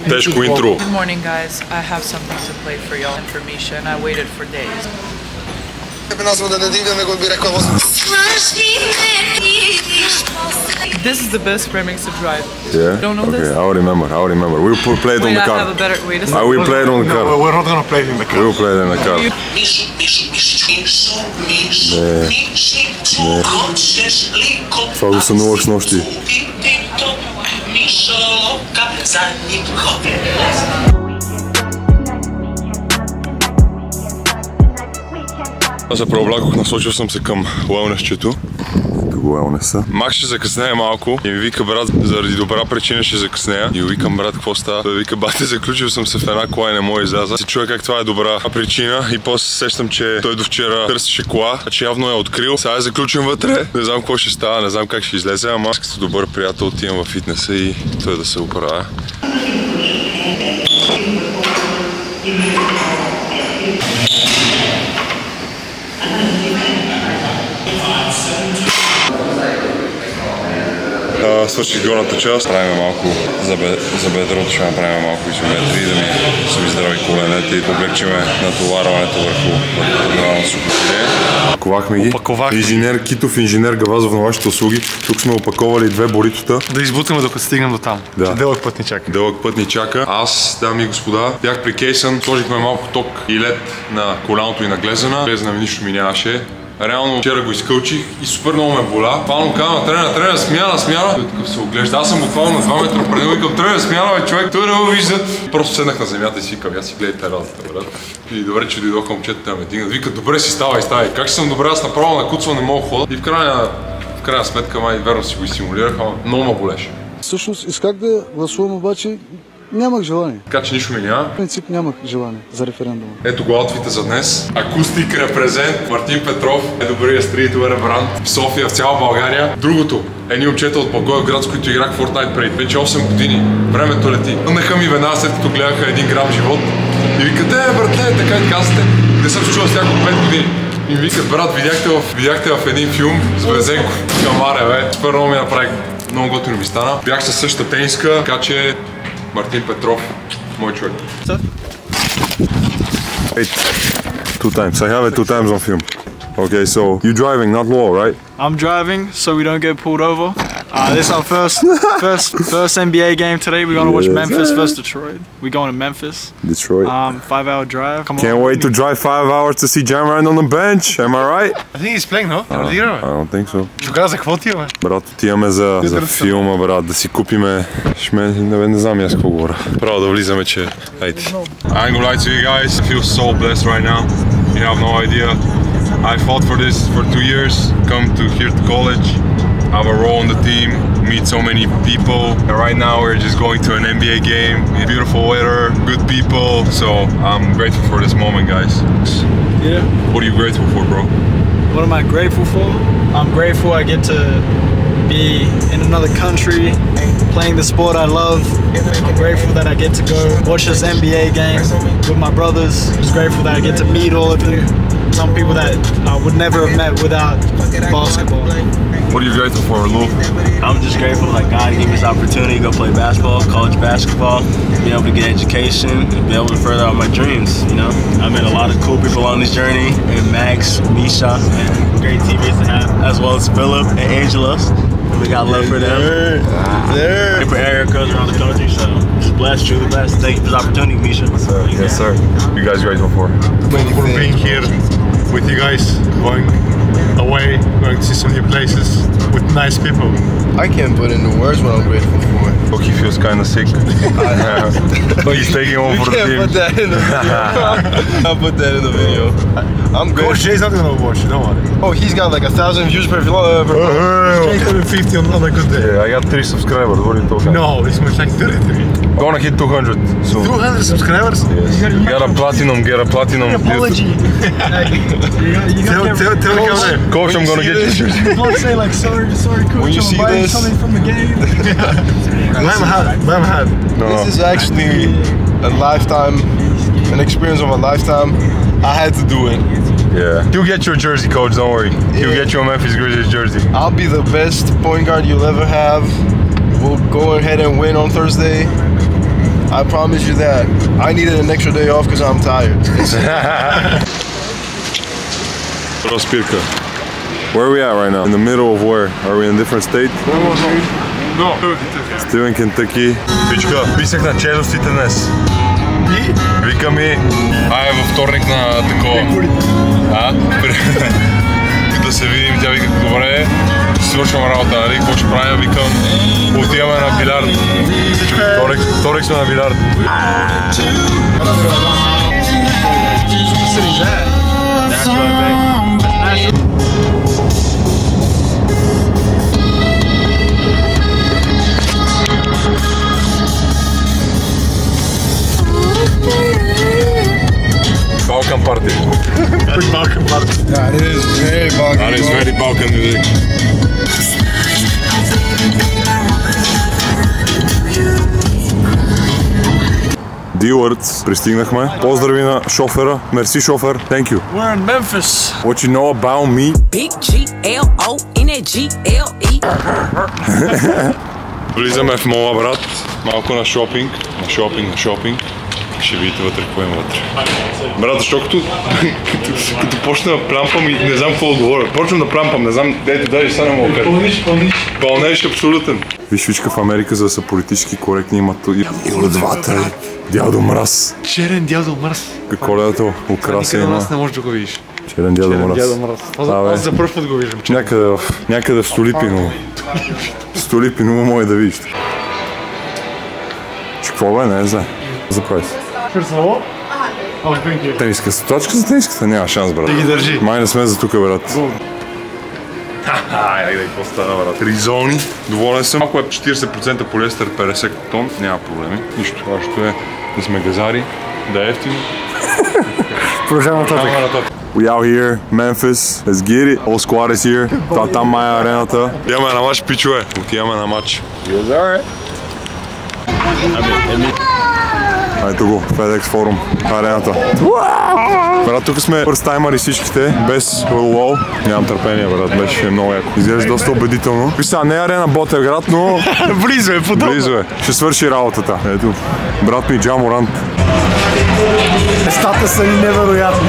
Тежко интро. Good morning, guys. I have something to play for y'all and for Misha, and I waited for days. This is the best remix to drive. Yeah? Don't know this? Okay, I'll remember. We'll play it on the car. I have a better... Wait a I second. will play it on the car. No, we're not gonna play it in the car. We will play it in the car. Това го сънувах с нощи. Аз се преоблякох, насочил съм се към уелнесчето. Уелнеса. Мак ще закъснее малко и ми вика: брат, заради добра причина ще закъснея. И викам: брат, какво става? Той вика: бате, заключил съм се в една кола и не мога изляза. Се чуя как това е добра причина и после сещам, че той до вчера търсеше кола, а че явно е открил. Сега е заключен вътре. Не знам какво ще става, не знам как ще излезе, ама аз като добър приятел отивам в фитнеса и той да се оправя. Свърших горната част, правим малко за бедрото, ще направим малко изометри, да ми са здрави коленете и облегчиме натоварването върху тренировъчното сухожилие. Опаковахме ги. Инженер Китов, инженер Гавазов на вашите услуги. Тук сме опаковали 2 боритота. Да избутаме докато стигнем до там. Да. Дълъг път ни чака. Дълъг път ни чака. Аз, дами и господа, бях при Кейсън, сложихме малко ток и лед на коляното и на глезена. Глезена ми нищо ми нямаше. Реално вчера го изкълчих и супер много ме боля. Пално казвам: тренер, смяна. Той такъв се оглежда. Аз съм буквално на 2 метра пред него и към: тренер, смяна, бе, човек, той не го вижда. Просто седнах на земята и си викам: аз си гледайте работата, брат. И добре, че дойдоха момчетата да ме дигнат. Викат: добре си, ставай. Как ще съм добре, аз направо накуцвам, не мога да хода. И в крайна сметка, май верно си го изсимулирах, ама много ме болеше. Всъщност исках да гласувам, обаче нямах желание. Така че нищо ми няма. В принцип нямах желание за референдума. Ето го аутфита за днес. Акустик репрезент Мартин Петров е добрият стритуер бранд в София, в цяла България. Другото, едни момчета от Благоевград, с които играх Fortnite преди вече 8 години. Времето лети. Пънаха ми веднага след като гледаха 1 грам живот. И викат: братле, така и казвате. Не съм чувал с тях от 5 години. И ми викат: брат, видяхте в един филм с Брезенков. Камаре, бе. Супер много ми направи. Много готино ми стана. Бях със същата тениска, така че Мартин Петров, мой човек. Wait, 2 times. I have it 2 times on film. Okay, so you driving, not law, right? I'm driving, so we don't get pulled over. This is our first NBA game today. We're gonna watch Memphis versus Detroit. We're going to Memphis. Detroit. 5-hour drive. Can't wait to drive 5 hours to see Ja Morant on the bench. Am I right? I think he's playing, no? I don't think so. Тогава за какво отиваме? Брат, отиваме за филма, брат, да си купиме не знам аз какво говоря. Право да влизаме, че... Айде. I ain't gonna lie to you guys. I feel so blessed right now. You have no idea. I fought for this for 2 years. Come to here to college. Have a role on the team, meet so many people. And right now we're just going to an NBA game. Beautiful weather, good people. So I'm grateful for this moment, guys. Yeah. What are you grateful for, bro? What am I grateful for? I'm grateful I get to be in another country, playing the sport I love. I'm grateful that I get to go watch this NBA game with my brothers. Just grateful that I get to meet all of you. Some people that I would never have met without basketball. What are you grateful for, Lou? I'm just grateful that God gave me this opportunity to go play basketball, college basketball, be able to get education, and be able to further out my dreams, you know? I met a lot of cool people on this journey, and Max, Misha, and great teammates to have, as well as Philip and Angela. We got love for them. And for Erica around the country, so just blessed, truly blessed. Thank you for the opportunity, Misha. Yes, sir. You guys grateful for? For being here with you guys, going away, going to see some new places with nice people. I can't put into words what I'm grateful for. Look, he feels kind of sick. He's taking one for the team. Put that in the video. I'll put that in the video. I'm grateful. Coach Jay's not gonna watch it, don't worry. Oh, he's got like 1,000 views per video. Jay's 150 on a good day. Yeah, I got 3 subscribers. What are you talking about? No, this was like 33. Gonna hit 200 soon. 200 subscribers? Yes. Get a platinum. Apology. Tell the Coach, I'm gonna get you. Don't say like sorry, coach. When you see this, coming from the game. Lamhad. No. This is actually a lifetime, an experience of a lifetime. I had to do it. Yeah. You'll get your jersey, coach, don't worry. You'll get your Memphis Grizzlies jersey. I'll be the best point guard you'll ever have. We'll go ahead and win on Thursday. I promise you that. I needed an extra day off because I'm tired. Rozpirka. Where are we at right now? In the middle of where? Are we in a different state? No. Still in Kentucky. Пичка, писах на челюстите днес. Вика ми, ай във вторник на такова. Да се видим, тя вика, добре, свършвам работа, нали, какво ще правя, викам, отиваме на билярд. Вторник сме на билярд. Balkan party. Balkan party. Yeah, it is very Balkan. That is very Balkan music. D-Words, пристигнахме. Поздрави на шофера. Мерси шофер. Thank you. We're in Memphis. What you know about me? Big G-L-O-N-G-L-E. Влизаме в мола, брат. Малко на шопинг. На шопинг. Ще видите вътре какво има вътре. Брат, защо като почна да плямпам и не знам какво да говоря. Почвам да плямпам, не знам, дайте даже сега не мога да кажа. Пълнеш абсолютен. Виж в Америка, за да са политически коректни, имат и от двата. Дядо Мраз. Черен дядо Мраз. Какво ли ето? Украса има. Нас не можеш да го видиш. Черен дядо Мраз. Аз за първ път го виждам. Някъде в Столипиново. В Столипиново може да видиш. Какво бе? Не знае. За прайс. Тениска. Точка за тениската няма шанс, брат. Да ги държи. Май не сме за тук, брат. Айде, какво стана, брат? Ризони. Доволен съм. Ако е 40% полиестер, 50 котон, няма проблеми. Нищо. Важното е да сме газари, да е ефтино. Продължаваме нататък. We out here, Memphis. Let's get it. All squad is here. Там май е арената. Отиваме на матч, пичове. Отиваме на матч. Yes, alright. Ето го, FedEx Forum, арената. Брат, тук сме фърстаймъри всичките, без лол. Нямам търпение, брат, беше много яко. Изглежда доста убедително. Виж не е арена Ботевград, но... Близо е, подобно. Близо е. Ще свърши работата. Ето, брат ми Ja Morant. Местата са ни невероятни.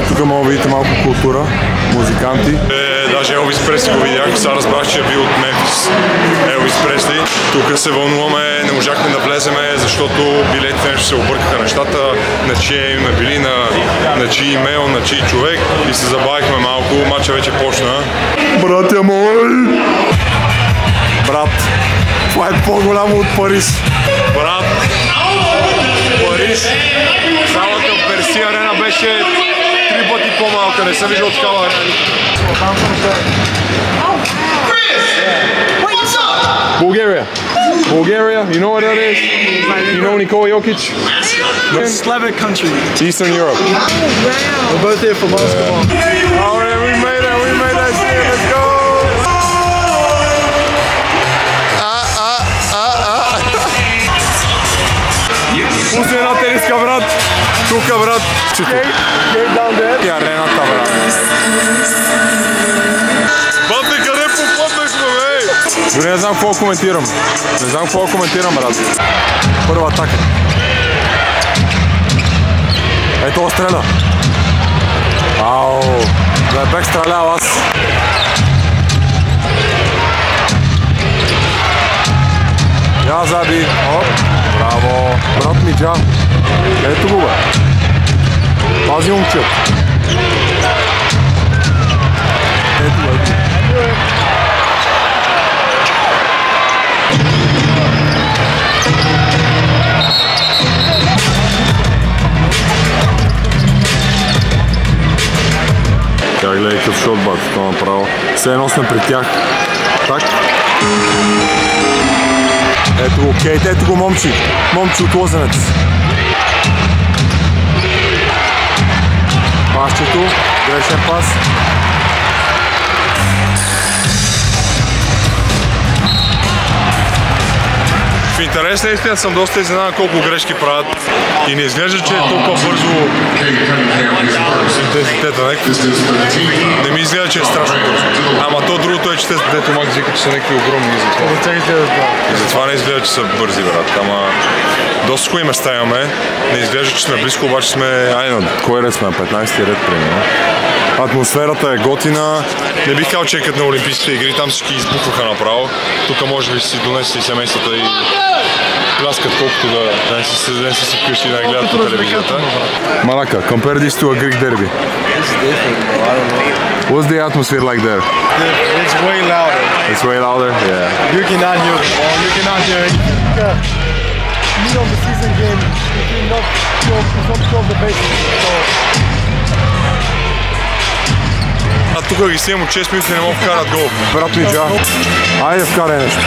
Тук мога да видите малко култура, музиканти. Даже Елвис Пресли го видях, сега разбрах, че е бил от Мемфис. Елвис Пресли. Тук се вълнуваме, не можахме да влеземе, защото билетите нещо се объркаха нещата, на чие име били, на чий имейл, на чий човек и се забавихме малко, матча вече почна. Братя мои! Брат, това е по-голямо от Париж. Брат, Париж, залата в Берси арена беше 3 пъти по-малка, не съм виждал такава арена. Bulgaria, you know what that is? You know Nikola Jokic? Slavic country. Eastern Europe. We're both here for basketball. Oh yeah, we made that shit, let's go! Пусти една тениска, брат. Тука, брат. И арената, брат. Бате, къде попаднахме, бе? Дори не знам какво коментирам. Не знам какво коментирам, брат. Първа атака. Ето го стреля. Ау. Да бях стрелял аз. Я заби. Оп. Браво. Брат ми Ja. Ето го, бе. Пази момчет. Ето го, ето. Тя гледай какъв шотбат, това направо. Все едно сме при тях. Так. Ето го Кейт, ето го момчи. Момчи от Лозенец. Пасчето, грешен пас. В интерес на истина съм доста изненадан колко грешки правят и не изглежда, че е толкова бързо интензитета. Не ми изглежда, че е страшно бързо. Ама то другото е, че дето Макс вика, че са някакви огромни и затова не изглежда, че са бързи, брат. Ама доста хубави места имаме. Не изглежда, че сме близко, обаче сме... Кой ред сме? 15-ти ред, примерно. Атмосферата е готина. Не бих казал, че е като на Олимпийските игри, там всички избухваха направо. Тук може би си донесли семействата и пляскат колкото да не са си вкъщи да гледат по телевизията. Малака, compare this to a Greek derby. It's different, bro. I don't know. What's the atmosphere like there? It's way louder. It's way louder? Yeah. You cannot hear the ball. You cannot hear it. You know the season game. You not feel the basics. Тук ги снимам от 6 минути, не мога да вкарат гол. Брат ми Джа, айде вкарай нещо.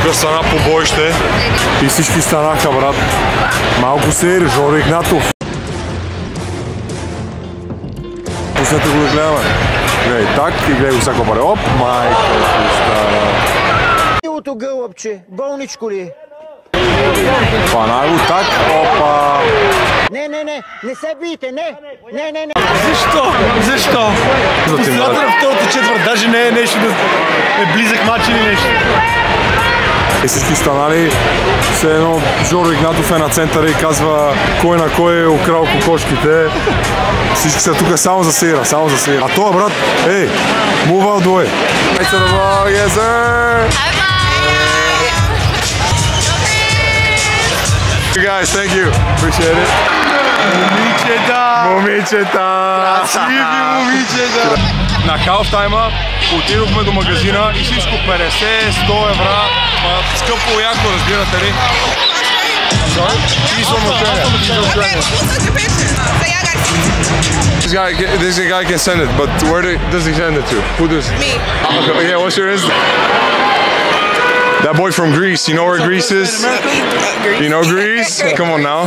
Тук стана побоище и всички станаха, брат. Малко сери, Жоро Игнатов. Пуснете го да гледаме. Гледай так и гледай го всяко паре. Оп, майка ти стара. Милото гълъбче, болничко ли? Фана го так, опа. Не се бийте, не. Защо? Последната на втората четвърт, даже не е нещо да е близък матч или нещо. И всички станали, все едно Жоро Игнатов е на центъра и казва кой на кой е украл кокошките. Всички са тук само за сира, само за сира. А това, брат, ей, move out the way. Yes, sir. You guys, thank you. Appreciate it. Момичета! Красиви момичета! На халфтайма отидохме до магазина и всичко 50-100 евра. Скъпо яко, разбирате ли? This guy can send it, but where does he send it to? Who does? Me. Okay, yeah, what's your Instagram? That boy from Greece, you know where Greece is? You know Greece? Come on now.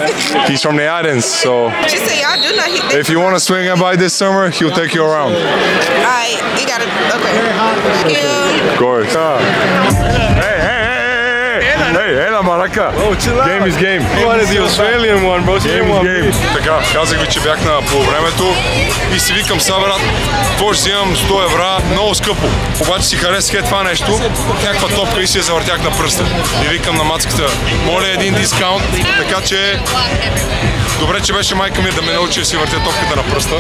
He's from the islands, so She said y'all do not hit if you want to swing by this summer, he'll take you around. Alright, you gotta okay. Thank you. Of course. Hey, la Malaca. Oh, chill out. Game is game. You wanted the Australian one, bro. Game is game. Така, казах ви, че бях на полувремето и си викам са, брат, какво ще си имам 100 евра, много скъпо. Обаче си харесах това нещо, някаква топка и си я завъртях на пръста. И викам на мацката, моля един дискаунт, така че добре, че беше майка ми да ме научи да си въртя топката на пръста.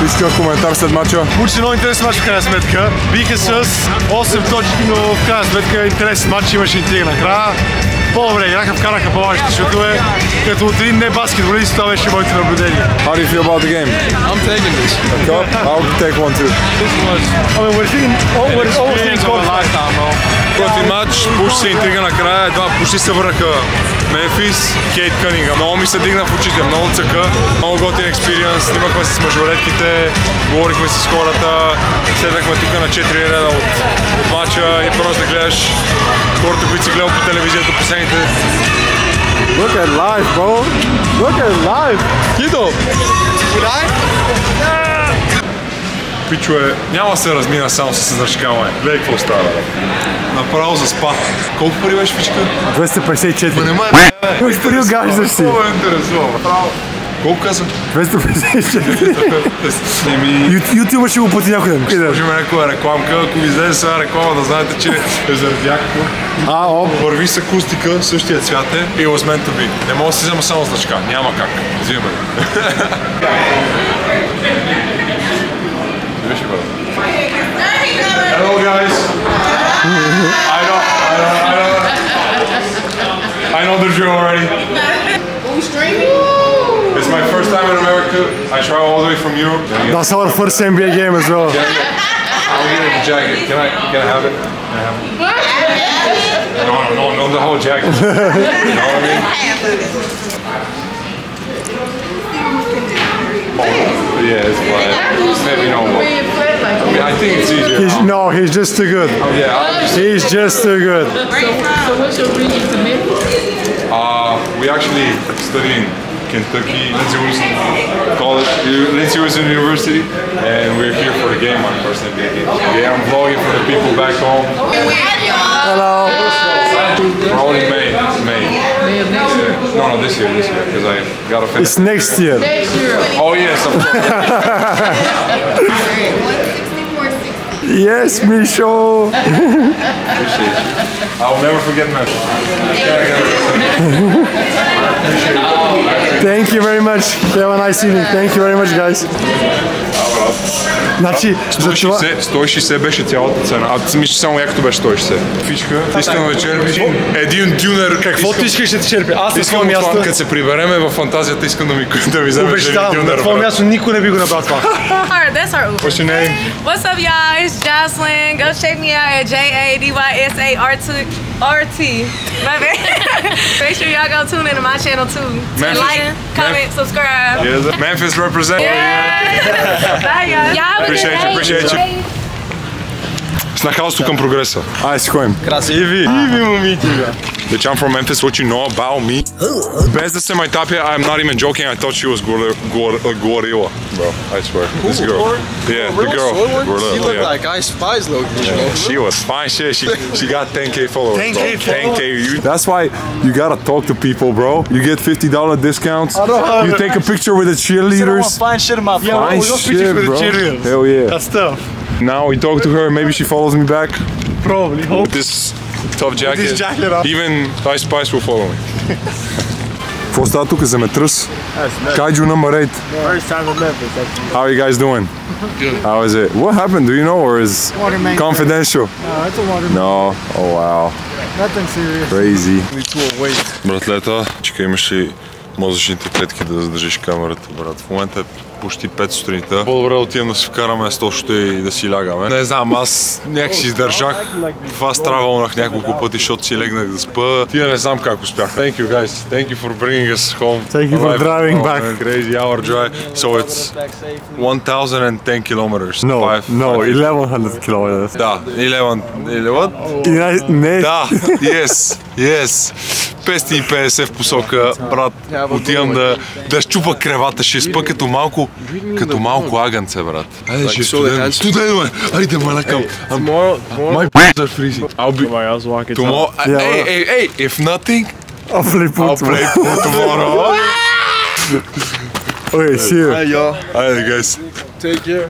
Искам коментар след мача. Получи много интересен матч в крайна сметка. Биха с 8 точки, но в крайна сметка интересен матч, имаше интрига накрая. По-добре играха, вкараха по-важните шутове. Като от един не баскетболист, това беше моите наблюдения. How do you feel about the game? I'm taking this. I'll take one too. I mean, we're seeing all things going lifetime, bro. Готин матч, получи се интрига накрая, едва почти се върнаха Мемфис, Кейт Кънингъм. Много ми се дигна в очите, много цъка, много готин експириенс, снимахме се с мъжовредките, говорихме си с хората, седнахме тук на 4 реда от матча и просто да гледаш хората, които си гледал по телевизията последните. Look at life, bro. Look at life. Кидо! Пичове, няма се размина само с изръчкаване. Гледай какво става. Направо за спа. Колко пари беше фичка? 254. Ма нема Кой сторил гаждаш си? Какво ме интересува? Колко казвам? 254. YouTube ще го плати някой ден. Сложим някоя рекламка, ако ви излезе сега реклама, да знаете, че е заради някакво. Върви с акустика, същия цвят е и was meant to be. Не мога да си взема само значка, няма как. Взимаме. Hello guys. I know the drill already. Are we streaming? It's my first time in America. I travel all the way from Europe. That's our first NBA game as well. I'll get the jacket. Can I have it? No, the whole jacket. You know what I mean? Yeah, it's flat. Maybe no more. I mean, I think it's easier. He's just too good. Yeah, he's just too good. So what's your reason to Memphis? We actually study in Kentucky, Lindsey Wilson College, Lindsey Wilson University, and we're here for the game, my first NBA game. Yeah, I'm vlogging for the people back home. Hello. Probably May. May of next year? No, this year, because I gotta finish. It's next year. Next year. Oh yes, of course. Yes, Misho. Appreciate you. I'll never forget Memphis. Thank you very much. Have a nice evening. Thank you very much, guys. Значи, за това... 160 беше цялата цена. А мисля, само якото беше 160. Фичка, искам да черпиш един дюнер. Каквото искаш ще ти черпи. Аз на твое място. Като се прибереме в фантазията, искам да ми вземеш един дюнер. На твое място никой не би го набрал това. That's our Uber. What's your name? What's up, y'all? It's Jocelyn. Go check me out at JADYSART. My bad. Make sure y'all go tune into my channel too. Like, comment, subscribe. Yeah, Memphis represent. Yeah. Bye, y'all. Appreciate you. С нахалство към прогреса. Айде си ходим. Красиви. Иви момиче. Bitch, I'm from Memphis. What you know about me? Без да се майтапя, I'm not even joking. I thought she was gorilla, bro. I swear. This girl. Yeah, the girl. Gorilla. She looked like Ice Spice look. She was fine shit. She got 10K followers. 10K. That's why you gotta talk to people, bro. You get $50 discounts. You take a picture with the cheerleaders. Fine shit in my phone. Fine shit, bro. Hell yeah. That's tough. Now we talk to her. Maybe she follows me back. Probably. Hope. With this tough jacket. This jacket up. Even Ice Spice will follow me. Какво става тук? Земетръс? Kaiju number 8. First time in Memphis. How are you guys doing? Good. How is it? What happened? Do you know, or is confidential? No, it's a water. No. Oh wow. Nothing serious. Crazy. Братлета, чека имаш ли мозъчните клетки да задържиш камерата, брат? В момента е почти 5 сутринта. По-добре отивам да си вкараме стощите и да си лягаме. Не знам, аз някак си издържах. Аз травълнах няколко пъти, защото си легнах да спа. Тия не знам как успях. Thank you guys. Thank you for bringing us home. Thank you for driving back. Crazy hour drive. So it's 1010 kilometers. No, 1100 kilometers. Да, 11. What? Не. Да, yes. 550 в посока, брат. Отивам да щупа кревата, ще спа като малко агънце, брат. Айде, ще студено. Студено е! Айде, малакам. My b***s are freezing. I'll be... Tomorrow... Hey, if nothing... I'll play pool tomorrow. Okay, see you. Alright, guys. Take care.